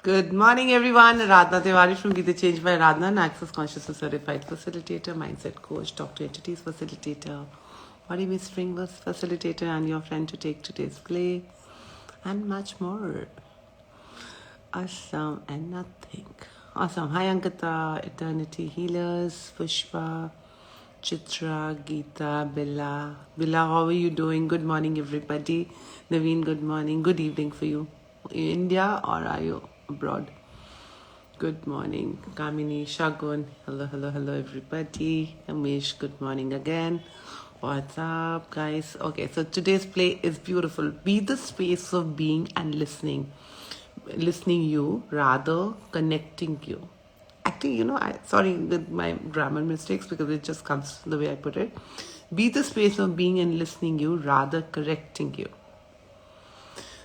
Good morning, everyone. Aradhana Tiwari from Be the Change by Aradhana, an Access Consciousness Certified Facilitator, Mindset Coach, Talk to Entities Facilitator, Body Mastering Facilitator, and your friend to take today's play, and much more. Awesome and nothing. Awesome. Hi, Ankita, Eternity Healers, Pushpa, Chitra, Geeta, Billa. Billa, how are you doing? Good morning, everybody. Naveen, good morning. Good evening for you. Are you in India or are you abroad? Good morning. Kamini, Shagun. Hello, hello, hello, everybody. Amish, good morning again. What's up, guys? Okay, so today's play is beautiful. Be the space of being and listening. Listening you, rather connecting you. Actually, sorry with my grammar mistakes because it just comes the way I put it. Be the space of being and listening you, rather correcting you.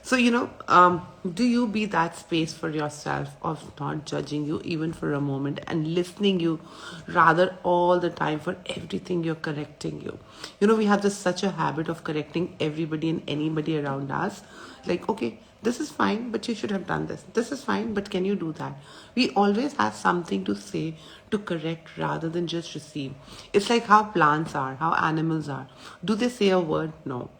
So, do you be that space for yourself of not judging you even for a moment and listening you rather all the time for everything you're correcting you? We have this such a habit of correcting everybody and anybody around us. Like, okay, this is fine, but you should have done this. This is fine, but can you do that? We always have something to say to correct rather than just receive. It's like how plants are, how animals are. Do they say a word? No,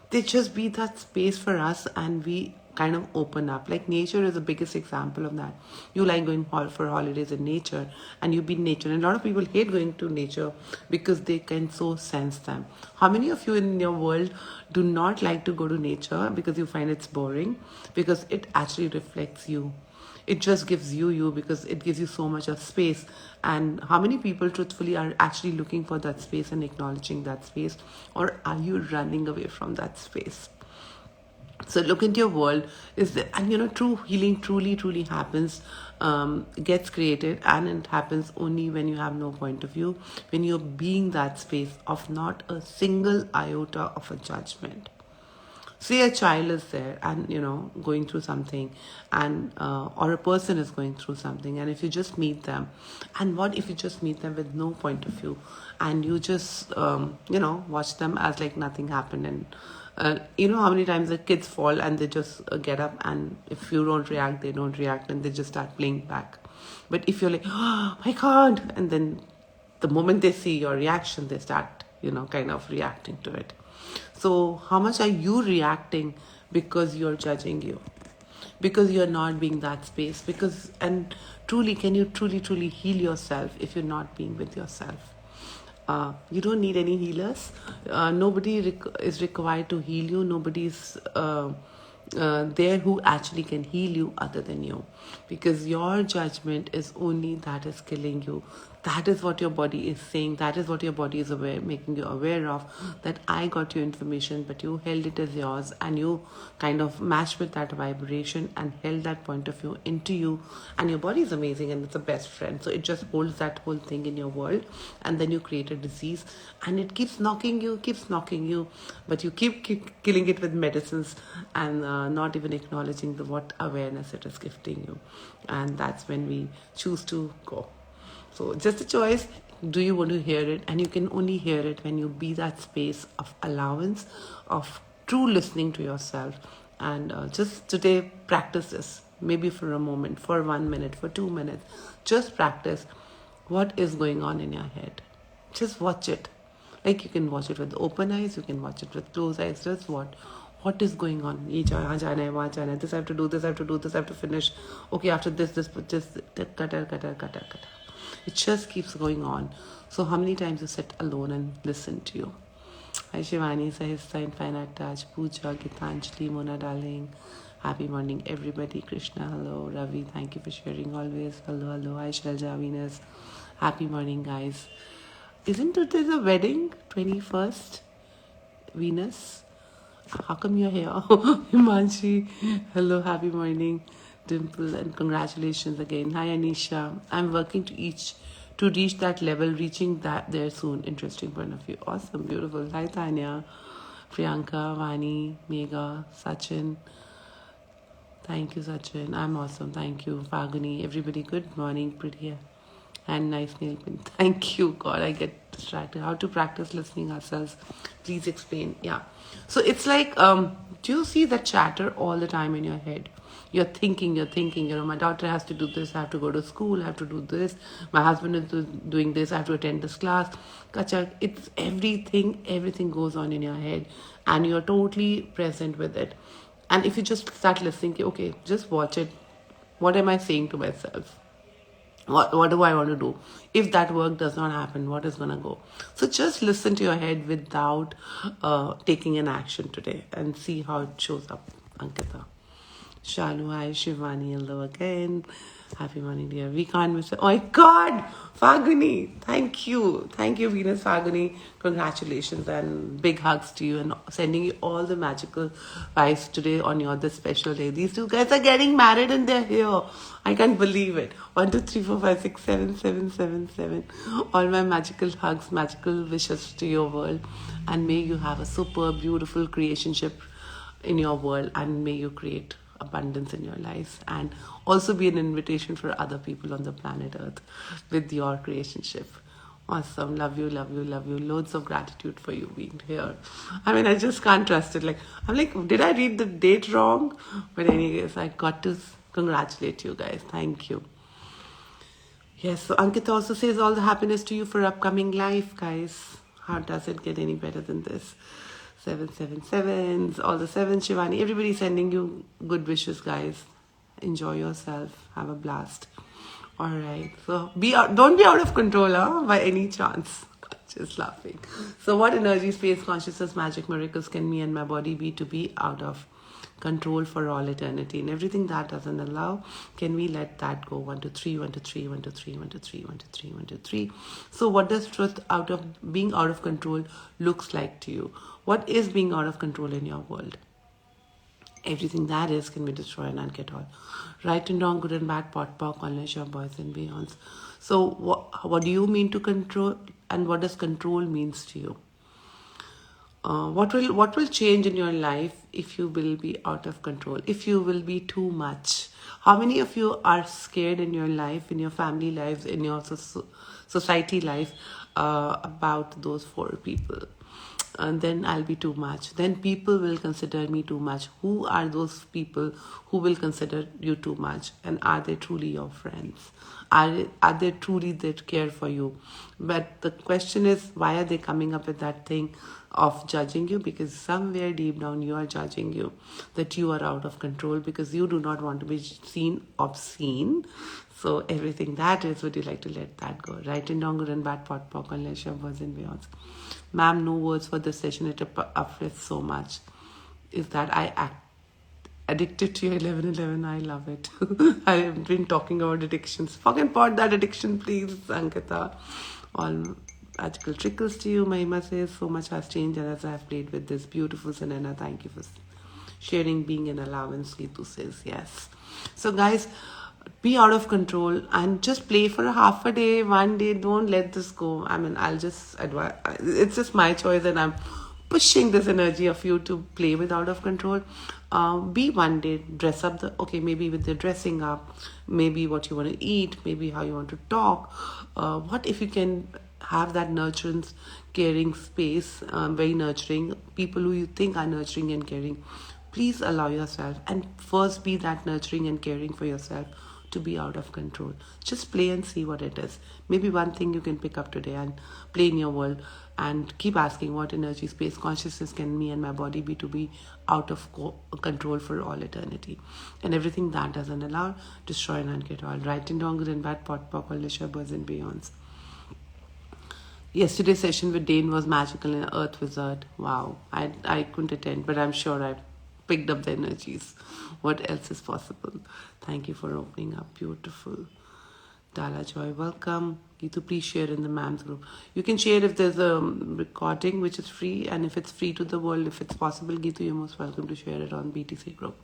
they just be that space for us and we kind of open up. Like nature is the biggest example of that. You like going for holidays in nature and you be in nature, and a lot of people hate going to nature because they can so sense them. How many of you in your world do not like to go to nature because you find it's boring, because it actually reflects you? It just gives you because it gives you so much of space. And how many people truthfully are actually looking for that space and acknowledging that space, or are you running away from that space? So look into your world. And true healing truly happens, gets created, and it happens only when you have no point of view, when you're being that space of not a single iota of a judgment. Say a child is there and going through something, and or a person is going through something, and if you just meet them, and what if you just meet them with no point of view, and you just watch them as like nothing happened, and how many times the kids fall and they just get up, and if you don't react, they don't react, and they just start playing back. But if you're like, oh my god, and then the moment they see your reaction, they start kind of reacting to it. So how much are you reacting because you're judging you? Because you're not being that space. And truly, can you truly heal yourself if you're not being with yourself? You don't need any healers. Nobody is required to heal you. Nobody's there who actually can heal you other than you, because your judgment is only that is killing you. That is what your body is saying. That is what your body is making you aware of, that I got your information, but you held it as yours, and you kind of matched with that vibration and held that point of view into you. And your body is amazing and it's a best friend, so it just holds that whole thing in your world, and then you create a disease, and it keeps knocking you, but you keep killing it with medicines, and not even acknowledging what awareness it is gifting you. And that's when we choose to go. So just a choice. Do you want to hear it? And you can only hear it when you be that space of allowance, of true listening to yourself. And just today, practice this. Maybe for a moment, for 1 minute, for 2 minutes. Just practice what is going on in your head. Just watch it. Like you can watch it with open eyes, you can watch it with closed eyes. Just what is going on? This I have to do, this I have to do, this I have to finish. Okay, after this, cutter. It just keeps going on. So how many times you sit alone and listen to you? Hi Shivani, Sahista, Infinite Touch, Pooja, Gitanjali, Mona darling. Happy morning everybody. Krishna, hello. Ravi, thank you for sharing always. Hello. Hi Shalja, Venus. Happy morning guys. Isn't it the wedding? 21st? Venus? How come you're here? Himanshi, hello, happy morning. Dimple, and congratulations again. Hi Anisha, I'm working to reach that level, reaching that there soon. Interesting point of view. Awesome, beautiful. Hi Tanya, Priyanka, Vani, Megha, Sachin. Thank you, Sachin. I'm awesome. Thank you, Faguni. Everybody, good morning. Pretty and nice nail pin. Thank you, God. I get distracted. How to practice listening ourselves. Please explain. Yeah. So it's like, do you see that chatter all the time in your head? You're thinking, my daughter has to do this, I have to go to school, I have to do this, my husband is doing this, I have to attend this class. Kachak, it's everything goes on in your head and you're totally present with it. And if you just start listening, okay, just watch it. What am I saying to myself? What do I want to do? If that work does not happen, what is going to go? So just listen to your head without taking an action today and see how it shows up, Ankita. Shalu, hi, Shivani, hello again. Happy morning, dear. We can't miss it. Oh my God, Faguni, thank you. Thank you, Venus Faguni. Congratulations and big hugs to you and sending you all the magical vibes today on your this special day. These two guys are getting married and they're here. I can't believe it. 1, 2, 3, 4, 5, 6, 7, 7, 7, 7. All my magical hugs, magical wishes to your world. And may you have a super beautiful creationship in your world and may you create abundance in your lives and also be an invitation for other people on the planet Earth with your creationship. Awesome. Love you, love you, love you. Loads of gratitude for you being here. I mean, I just can't trust it. I'm like, did I read the date wrong? But anyways, I got to congratulate you guys. Thank you. Yes, so Ankita also says all the happiness to you for upcoming life, guys. How does it get any better than this? 777s, all the sevens, Shivani, everybody sending you good wishes, guys. Enjoy yourself, have a blast. All right, so don't be out of control, by any chance. Just laughing. So what energy, space, consciousness, magic, miracles can me and my body be to be out of control for all eternity? And everything that doesn't allow, can we let that go? 1, 2, 3, 1, 2, 3, 1, 2, 3, 1, 2, 3, 1, 2, 3, 1, 2, 3. So what does truth out of being out of control looks like to you? What is being out of control in your world? Everything that is can be destroyed and get all. Right and wrong, good and bad, pot, pock, unless your boys and beyonds. So what do you mean to control and what does control means to you? What will change in your life if you will be out of control, if you will be too much? How many of you are scared in your life, in your family lives, in your society life about those 4 people? And then I'll be too much. Then people will consider me too much. Who are those people who will consider you too much? And are they truly your friends? Are they truly that care for you? But the question is, why are they coming up with that thing of judging you? Because somewhere deep down you are judging you, that you are out of control because you do not want to be seen obscene. So everything that is, would you like to let that go? Right and wrong, good and bad, pot, pock, unless your was and beyonds. Ma'am, no words for this session. It uplifts so much. Is that I addicted to your 1111. I love it. I have been talking about addictions. Fucking pot that addiction, please, Ankita. All magical trickles to you. Mahima says, so much has changed and as I have played with this beautiful Sanana. Thank you for sharing, being an allowance. Gitu says, yes. So guys, be out of control and just play for a half a day, 1 day. Don't let this go. I mean, I'll just advise. It's just my choice and I'm pushing this energy of you to play with out of control. Be 1 day, dress up maybe with the dressing up, maybe what you want to eat, maybe how you want to talk. What if you can have that nurturing, caring space, very nurturing, people who you think are nurturing and caring. Please allow yourself and first be that nurturing and caring for yourself to be out of control. Just play and see what it is. Maybe one thing you can pick up today and play in your world and keep asking what energy, space, consciousness can me and my body be to be out of control for all eternity. And everything that doesn't allow, destroy and get all. Right and wrong, good and bad, pot, pock, all the birds and beyonds. Yesterday's session with Dane was magical and Earth Wizard. Wow. I couldn't attend, but I'm sure I picked up the energies. What else is possible? Thank you for opening up. Beautiful. Dala Joy, welcome. Gitu, please share in the ma'am's group. You can share if there's a recording which is free, and if it's free to the world, if it's possible, Gitu, you're most welcome to share it on BTC group.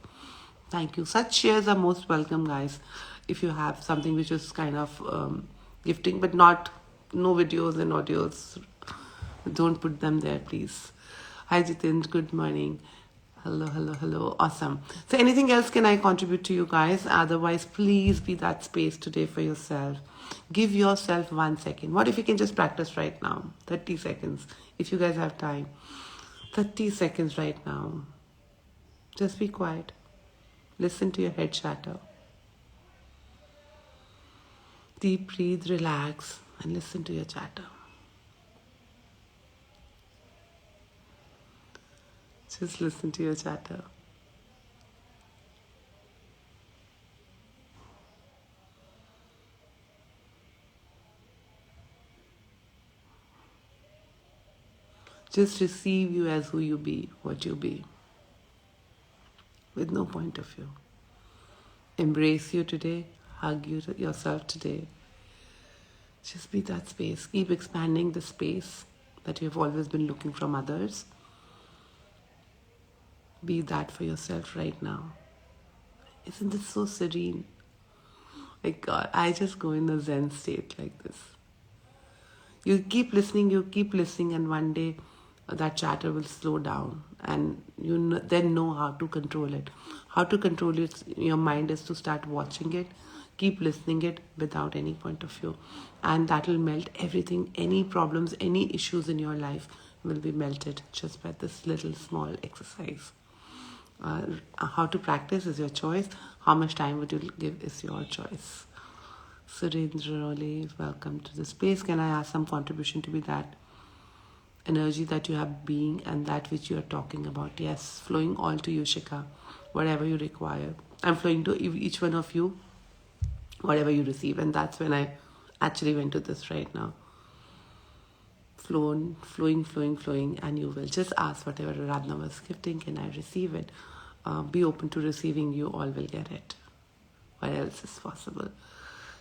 Thank you. Such shares are most welcome, guys. If you have something which is kind of gifting, but no videos and audios, don't put them there, please. Hi Jiten, good morning. Hello, hello, hello. Awesome. So, anything else can I contribute to you guys? Otherwise, please be that space today for yourself. Give yourself 1 second. What if you can just practice right now? 30 seconds. If you guys have time. 30 seconds right now. Just be quiet. Listen to your head chatter. Deep breathe, relax, and listen to your chatter. Just listen to your chatter. Just receive you as who you be, what you be, with no point of view. Embrace you today, hug yourself today. Just be that space. Keep expanding the space that you have always been looking from others. Be that for yourself right now. Isn't this so serene? My God, I just go in a Zen state like this. You keep listening, and one day that chatter will slow down, and you then know how to control it. How to control it, your mind is to start watching it, keep listening it without any point of view, and that will melt everything. Any problems, any issues in your life will be melted just by this little small exercise. How to practice is your choice. How much time would you give is your choice. Surendra Role, welcome to the space. Can I ask some contribution to be that energy that you have being and that which you are talking about? Yes, flowing all to you, Shika, whatever you require. I'm flowing to each one of you, whatever you receive. And that's when I actually went to this right now. Flowing, and you will just ask whatever Aradhana was gifting. Can I receive it? Be open to receiving. You all will get it. What else is possible?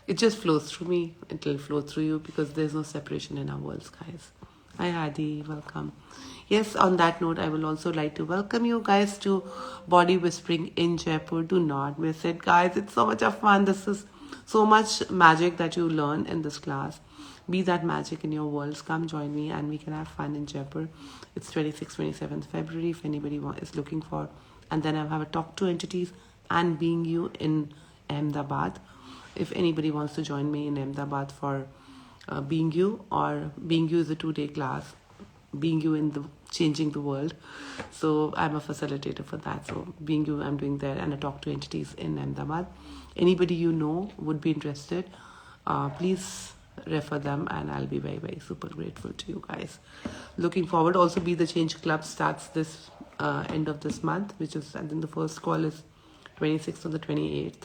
It just flows through me. It will flow through you because there's no separation in our worlds, guys. Hi, Hadi. Welcome. Yes, on that note, I will also like to welcome you guys to Body Whispering in Jaipur. Do not miss it, guys. It's so much of fun. This is so much magic that you learn in this class. Be that magic in your worlds. Come join me and we can have fun in Jaipur. It's 26th, 27th February if anybody is looking for. And then I have a talk to entities and being you in Ahmedabad. If anybody wants to join me in Ahmedabad for being you, or being you is a 2-day class, being you in the changing the world. So I'm a facilitator for that. So being you, I'm doing there, and I talk to entities in Ahmedabad. Anybody you know would be interested, please refer them, and I'll be very, very super grateful to you guys. Looking forward. Also, Be the Change Club starts this end of this month, which is, I think the first call is 26th or the 28th.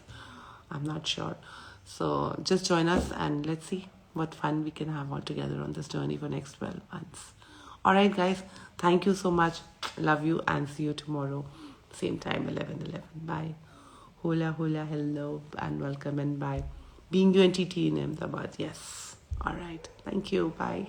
I'm not sure. So just join us and let's see what fun we can have all together on this journey for next 12 months. All right, guys. Thank you so much. Love you and see you tomorrow. Same time, 11:11. Bye. Hola, hola, hello and welcome and bye. Being you and TT in Ahmedabad. Yes. All right. Thank you. Bye.